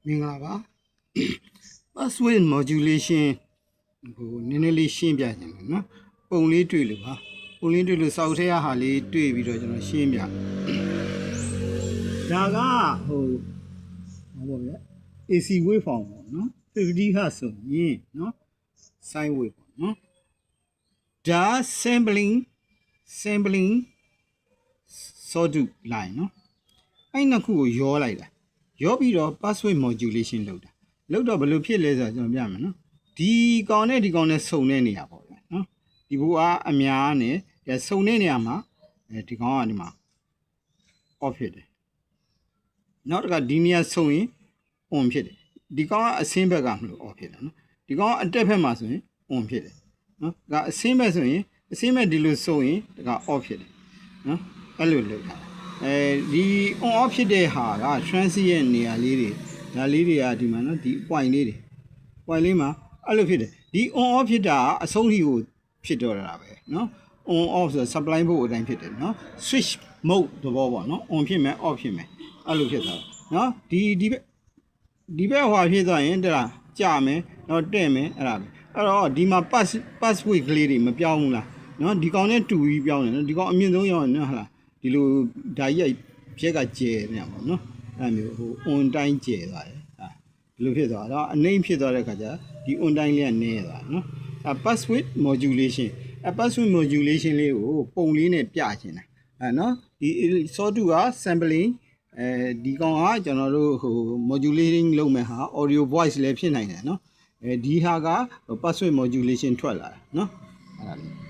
မင်္ဂလာပါ password modulation ဟိုနည်းနည်းလေးရှင်းပြခြင်းလို့နော်ပုံလေးတွေ့လို့ပါပုံလေးတွေ့လို့စောက်ထဲရဟာလေးတွေ့ပြီးတော့ကျွန်တော်ရှင်းပြဒါကဟိုဘာပေါ့ဗျ AC waveform ပေါ့နော်50 Hz ဆိုရင်နော် sine wave ပေါ့နော်ဒါ sampling sawtooth line နော်အဲ့နှစ်ခုကိုရောလိုက်တာရောပြီးတော့ password modulation လုပ်တော့ဘယ်လိုဖြစ်လဲဆိုတော့ကျွန်တော်ပြမယ်နော်ဒီကောင်နဲ့ဒီကောင်နဲ့စုံတဲ့နေရာပေါ့ဗျာနော်ဒီဘူကအများနဲ့စုံတဲ့နေရာမှာဒီကောင်ကဒီမှာ off ဖြစ်တယ်နောက်တစ်ခါဒီနေရာစုံရင် on ဖြစ်တယ်ဒီကောင်ကအဆင်းဘက်ကမလို့ off ဖြစ်တယ်နော်ဒီကောင်ကအတက်ဘက်မှာဆိုရင် on ဖြစ်တယ်နော်ဒါအဆင်းဘက်ဆိုရင်အဆင်းဘက်ဒီလိုစုံရင်ဒါက off ဖြစ်တယ်နော်အဲ့လိုလုပ်တာဒီ on off ဖြစ်တဲ့ဟာက transient ရဲ့နေရာလေးတွေဒါလေးတွေကဒီမှာနော်ဒီ point လေးတွေ point လေးမှာအဲ့လိုဖြစ်တယ်ဒီ on off ဖြစ်တာအဆုံးထိကိုဖြစ်တော့တာပဲနော် on off ဆို supply ဖို့အတိုင်းဖြစ်တယ်နော် switch mode သဘောပေါ့နော် on ဖြစ်မယ် off ဖြစ်မယ်အဲ့လိုဖြစ်သွားတယ်နော်ဒီဘက်ဟွာဖြစ်သွားရင်တလားကြာမယ်နော်တဲ့မယ်အဲ့ဒါပဲအဲ့တော့ဒီမှာ password ကလေးတွေမပြောင်းဘူးလားနော်ဒီကောင်နဲ့တူပြီးပြောင်းတယ်နော်ဒီကောင်အမြင့်ဆုံးရောက်ရင်နော်ဟုတ်လားဒီလိုဓာကြီးဖြက်ကကျဲနေမှာပေါ့နော်အဲ့မျိုးဟို on တိုင်းကျဲသွားတယ်ဟာဒီလိုဖြစ်သွားတော့အနှိမ့်ဖြစ်သွားတဲ့ခါကျဒီ on တိုင်းလေးကနည်းသွားနော်password modulation password modulation လေးကိုပုံလေးနဲ့ပြချင်တာနော်ဒီ sawtooth က sampling ဒီကောင်ကကျွန်တော်တို့ဟို modulating လုပ်မဲ့ဟာ audio voice လည်းဖြစ်နိုင်တယ်နော်ဒီဟာက password modulation ထွက်လာတာနော်အဲ့ဒါလေး